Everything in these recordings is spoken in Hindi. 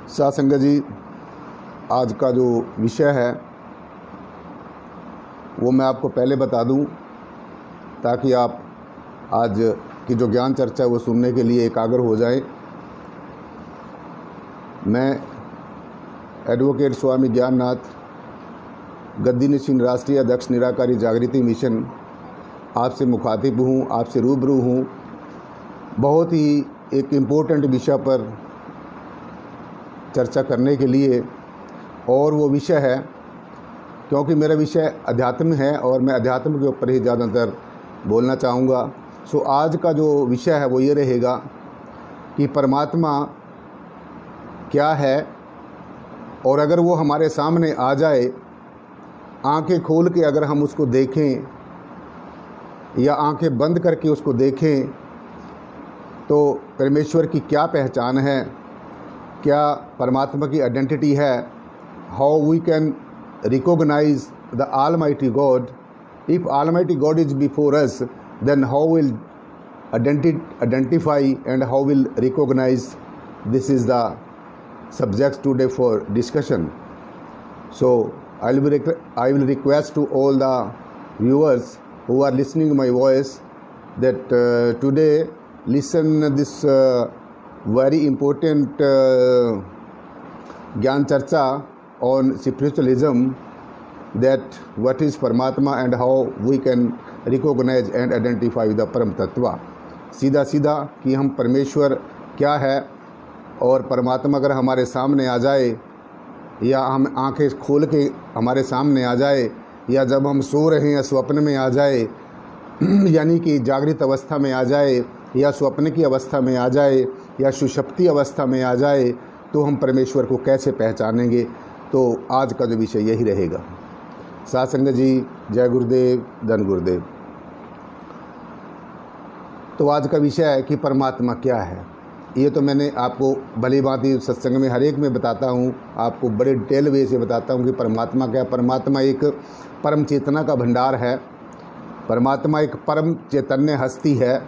साथ संगत जी, आज का जो विषय है वो मैं आपको पहले बता दूं ताकि आप आज की जो ज्ञान चर्चा है वो सुनने के लिए एकाग्र हो जाएं। मैं एडवोकेट स्वामी ज्ञाननाथ, गद्दी नशीन राष्ट्रीय अध्यक्ष निराकारी जागृति मिशन, आपसे मुखातिब हूँ, आपसे रूबरू हूँ। बहुत ही एक इम्पोर्टेंट विषय पर चर्चा करने के लिए, और वो विषय है, क्योंकि मेरा विषय अध्यात्म है और मैं अध्यात्म के ऊपर ही ज़्यादातर बोलना चाहूँगा। सो आज का जो विषय है वो ये रहेगा कि परमात्मा क्या है, और अगर वो हमारे सामने आ जाए, आंखें खोल के अगर हम उसको देखें या आंखें बंद करके उसको देखें तो परमेश्वर की क्या पहचान है, क्या परमात्मा की आइडेंटिटी है, how we can recognise the almighty God. If almighty God is before us, then how will identify and how will recognize. This is the subject today for discussion. So I will request to all the viewers who are listening my voice that today listen this very important Gyan Charcha on spiritualism, that what is Paramatma and how we can recognize and identify the Param Tattva. सीधा सीधा कि हम परमेश्वर क्या है, और परमात्मा अगर हमारे सामने आ जाए या हम आंखें खोल के हमारे सामने आ जाए, या जब हम सो रहे हैं स्वप्न में आ जाए, यानी कि जागृत अवस्था में आ जाए या स्वप्न की अवस्था में आ जाए या सुषुप्ति अवस्था में आ जाए, तो हम परमेश्वर को कैसे पहचानेंगे। तो आज का जो विषय यही रहेगा। साथ संगत जी, जय गुरुदेव, धन गुरुदेव। तो आज का विषय है कि परमात्मा क्या है। ये तो मैंने आपको भली भांति सत्संग में हर एक में बताता हूँ, आपको बड़े डिटेल वे से बताता हूँ कि परमात्मा क्या है। परमात्मा एक परम चेतना का भंडार है। परमात्मा एक परम चैतन्य हस्ती है।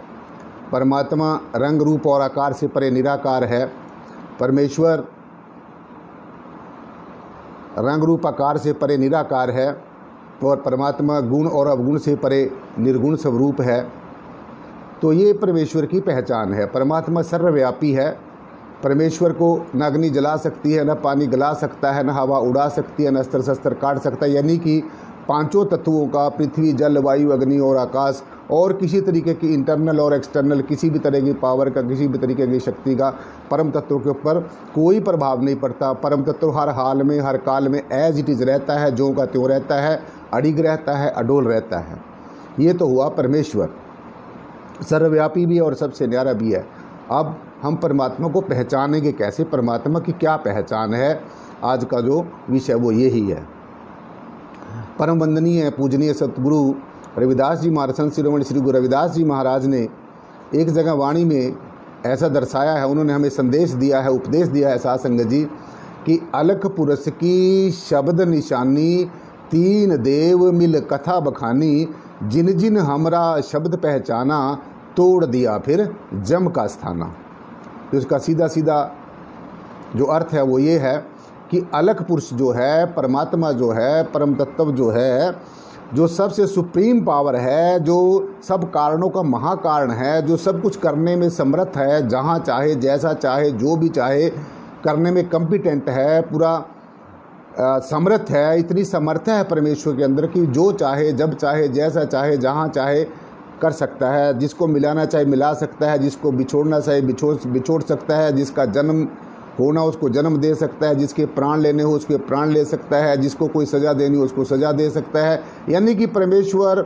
परमात्मा रंग रूप और आकार से परे निराकार है। परमेश्वर रंग रूप आकार से परे निराकार है, और परमात्मा गुण और अवगुण से परे निर्गुण स्वरूप है। तो ये परमेश्वर की पहचान है। परमात्मा सर्वव्यापी है। परमेश्वर को न अग्नि जला सकती है, न पानी गला सकता है, न हवा उड़ा सकती है, न अस्त्र शस्त्र काट सकता है। यानी कि पांचों तत्वों का, पृथ्वी, जल, वायु, अग्नि और आकाश, और किसी तरीके की इंटरनल और एक्सटर्नल किसी भी तरह की पावर का, किसी भी तरीके की शक्ति का परम तत्व के ऊपर कोई प्रभाव नहीं पड़ता। परम तत्व हर हाल में, हर काल में एज इट इज़ रहता है, जो का त्यों रहता है, अडिग रहता है, अडोल रहता है। ये तो हुआ परमेश्वर, सर्वव्यापी भी और सबसे न्यारा भी है। अब हम परमात्मा को पहचानेंगे कैसे, परमात्मा की क्या पहचान है, आज का जो विषय वो यही है। परम वंदनीय पूजनीय सतगुरु रविदास जी महाराज, संत शिरोमणि श्री गुरु रविदास जी महाराज ने एक जगह वाणी में ऐसा दर्शाया है, उन्होंने हमें संदेश दिया है, उपदेश दिया है साथ संगत जी, कि अलख पुरुष की शब्द निशानी, तीन देव मिल कथा बखानी, जिन जिन हमरा शब्द पहचाना, तोड़ दिया फिर जम का स्थाना। तो इसका सीधा सीधा जो अर्थ है वो ये है कि अलख पुरुष जो है, परमात्मा जो है, परम तत्व जो है, जो सबसे सुप्रीम पावर है, जो सब कारणों का महाकारण है, जो सब कुछ करने में समर्थ है, जहाँ चाहे, जैसा चाहे, जो भी चाहे करने में कॉम्पिटेंट है, पूरा समर्थ है। इतनी समर्थ है परमेश्वर के अंदर कि जो चाहे, जब चाहे, जैसा चाहे, जहाँ चाहे कर सकता है। जिसको मिलाना चाहे मिला सकता है, जिसको बिछोड़ना चाहे बिछोड़ सकता है, जिसका जन्म होना उसको जन्म दे सकता है, जिसके प्राण लेने हो उसके प्राण ले सकता है, जिसको कोई सज़ा देनी हो उसको सज़ा दे सकता है। यानी कि परमेश्वर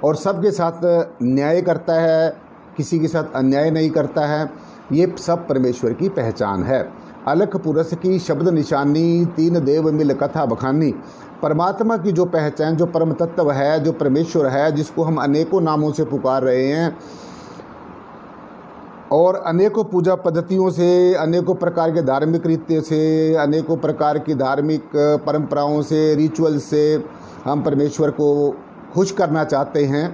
और सबके साथ न्याय करता है, किसी के साथ अन्याय नहीं करता है। ये सब परमेश्वर की पहचान है। अलख पुरुष की शब्द निशानी, तीन देव मिल कथा बखानी। परमात्मा की जो पहचान, जो परम तत्व है, जो परमेश्वर है, जिसको हम अनेकों नामों से पुकार रहे हैं और अनेकों पूजा पद्धतियों से, अनेकों प्रकार के धार्मिक रीत्य से, अनेकों प्रकार की धार्मिक परंपराओं से, रिचुअल से हम परमेश्वर को खुश करना चाहते हैं।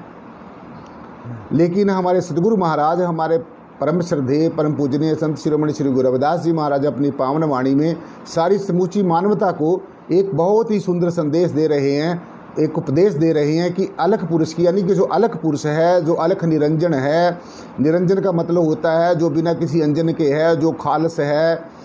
लेकिन हमारे सद्गुरु महाराज, हमारे परम श्रद्धेय परम पूजनीय संत शिरोमणि श्री गुरु रविदास जी महाराज अपनी पावन वाणी में सारी समूची मानवता को एक बहुत ही सुंदर संदेश दे रहे हैं, एक उपदेश दे रहे हैं कि अलख पुरुष की, यानी कि जो अलख पुरुष है, जो अलख निरंजन है, निरंजन का मतलब होता है जो बिना किसी अंजन के है, जो खालस है,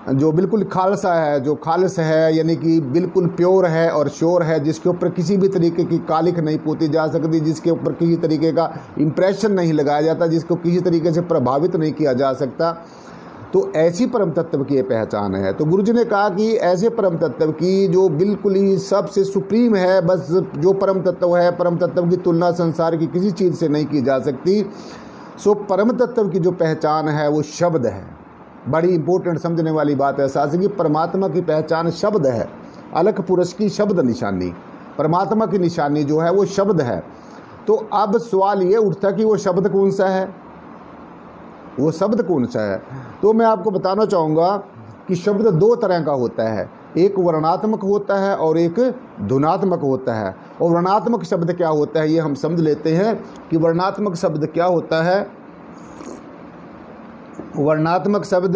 जो बिल्कुल खालसा है, जो खालस है यानी कि बिल्कुल प्योर है और श्योर है, जिसके ऊपर किसी भी तरीके की कालिख नहीं पोती जा सकती, जिसके ऊपर किसी तरीके का इम्प्रेशन नहीं लगाया जाता, जिसको किसी तरीके से प्रभावित नहीं किया जा सकता। तो ऐसी परम तत्व की ये पहचान है। तो गुरु जी ने कहा कि ऐसे परम तत्व की जो बिल्कुल ही सबसे सुप्रीम है, बस जो परम तत्व है, परम तत्व की तुलना संसार की किसी चीज़ से नहीं की जा सकती। सो परम तत्व की जो पहचान है वो शब्द है। बड़ी इंपॉर्टेंट समझने वाली बात है साथ कि परमात्मा की पहचान शब्द है। अलख पुरुष की शब्द निशानी, परमात्मा की निशानी जो है वो शब्द है। तो अब सवाल ये उठता कि वो शब्द कौन सा है, वो शब्द कौन सा है। तो मैं आपको बताना चाहूँगा कि शब्द दो तरह का होता है, एक वर्णात्मक होता है और एक ध्वनात्मक होता है। और वर्णात्मक शब्द क्या होता है ये हम समझ लेते हैं कि वर्णात्मक शब्द क्या होता है। वर्णात्मक शब्द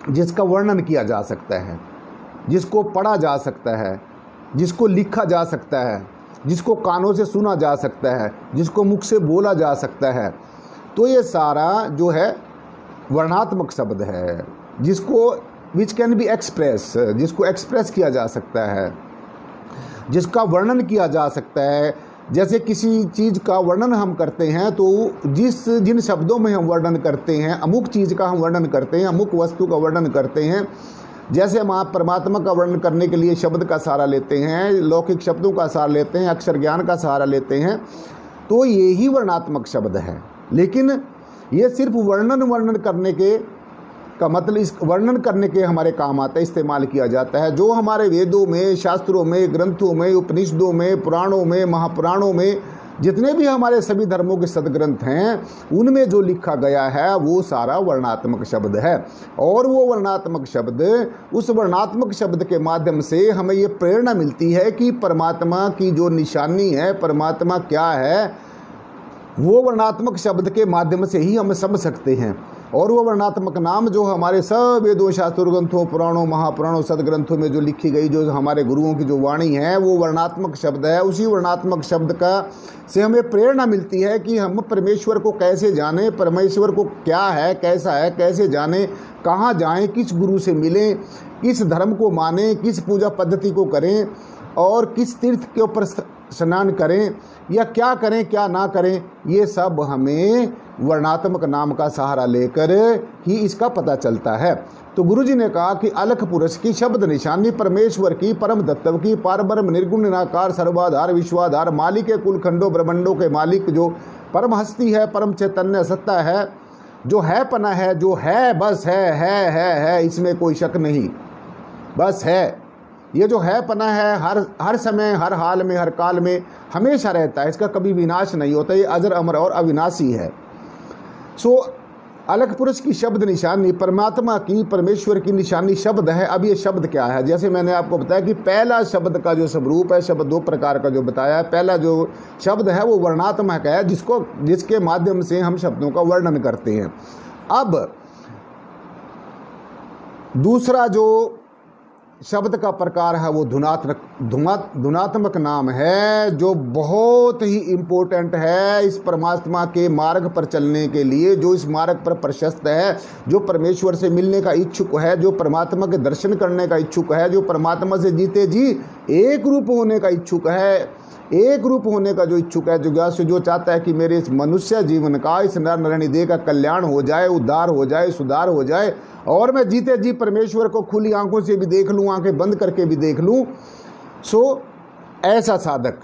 जिसका वर्णन किया जा सकता है, जिसको पढ़ा जा सकता है, जिसको लिखा जा सकता है, जिसको कानों से सुना जा सकता है, जिसको मुख से बोला जा सकता है। तो ये सारा जो है वर्णात्मक शब्द है, जिसको विच कैन बी एक्सप्रेस, जिसको एक्सप्रेस किया जा सकता है, जिसका वर्णन किया जा सकता है। जैसे किसी चीज़ का वर्णन हम करते हैं तो जिन शब्दों में हम वर्णन करते हैं, अमुक चीज़ का हम वर्णन करते हैं, अमुक वस्तु का वर्णन करते हैं। जैसे हम आप परमात्मा का वर्णन करने के लिए शब्द का सहारा लेते हैं, लौकिक शब्दों का सहारा लेते हैं, अक्षर ज्ञान का सहारा लेते हैं, तो ये ही वर्णात्मक शब्द है। लेकिन ये सिर्फ वर्णन करने के का मतलब इस वर्णन करने के हमारे काम आता है, इस्तेमाल किया जाता है। जो हमारे वेदों में, शास्त्रों में, ग्रंथों में, उपनिषदों में, पुराणों में, महापुराणों में, जितने भी हमारे सभी धर्मों के सदग्रंथ हैं, उनमें जो लिखा गया है वो सारा वर्णात्मक शब्द है। और वो वर्णात्मक शब्द, उस वर्णात्मक शब्द के माध्यम से हमें ये प्रेरणा मिलती है कि परमात्मा की जो निशानी है, परमात्मा क्या है, वो वर्णात्मक शब्द के माध्यम से ही हम समझ सकते हैं। और वो वर्णात्मक नाम जो हमारे सब वेदों, शास्त्रों, ग्रंथों, पुराणों, महापुराणों, सदग्रंथों में जो लिखी गई, जो हमारे गुरुओं की जो वाणी है, वो वर्णात्मक शब्द है। उसी वर्णात्मक शब्द का से हमें प्रेरणा मिलती है कि हम परमेश्वर को कैसे जानें, परमेश्वर को क्या है, कैसा है, कैसे जानें, कहाँ जाएं, किस गुरु से मिलें, किस धर्म को मानें, किस पूजा पद्धति को करें और किस तीर्थ के ऊपर स्नान करें या क्या करें, क्या ना करें। ये सब हमें वर्णात्मक नाम का सहारा लेकर ही इसका पता चलता है। तो गुरु जी ने कहा कि अलख पुरुष की शब्द निशानी परमेश्वर की, परम तत्व की, पारब्रह्म निर्गुण निराकार सर्वाधार विश्वाधार, मालिक कुल खंडों ब्रह्मंडों के मालिक, जो परम हस्ती है, परम चैतन्य सत्ता है, जो है पना है, जो है बस है, इसमें कोई शक नहीं, बस है। ये जो है पना है हर समय, हर हाल में, हर काल में हमेशा रहता है, इसका कभी विनाश नहीं होता, ये अजर अमर और अविनाशी है। सो अलख पुरुष की शब्द निशानी, परमात्मा की, परमेश्वर की निशानी शब्द है। अब ये शब्द क्या है, जैसे मैंने आपको बताया कि पहला शब्द का जो स्वरूप है, शब्द दो प्रकार का जो बताया है। पहला जो शब्द है वो वर्णात्मक है, जिसके माध्यम से हम शब्दों का वर्णन करते हैं। अब दूसरा जो शब्द का प्रकार है वो धुनात्मक नाम है, जो बहुत ही इम्पोर्टेंट है इस परमात्मा के मार्ग पर चलने के लिए, जो इस मार्ग पर प्रशस्त है, जो परमेश्वर से मिलने का इच्छुक है, जो परमात्मा के दर्शन करने का इच्छुक है, जो परमात्मा से जीते जी एक रूप होने का इच्छुक है, एक रूप होने का जो इच्छुक है, जो चाहता है कि मेरे इस मनुष्य जीवन का, इस नर नारायणी देह का कल्याण हो जाए, उद्धार हो जाए, सुधार हो जाए और मैं जीते जी परमेश्वर को खुली आंखों से भी देख लूँ, आंखें बंद करके भी देख लूँ। सो ऐसा साधक,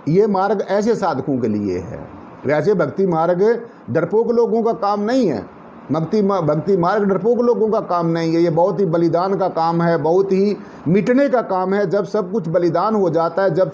ये मार्ग ऐसे साधकों के लिए है। वैसे भक्ति मार्ग डरपोक लोगों का काम नहीं है, भक्ति मार्ग डरपोक लोगों का काम नहीं है। ये बहुत ही बलिदान का काम है, बहुत ही मिटने का काम है। जब सब कुछ बलिदान हो जाता है, जब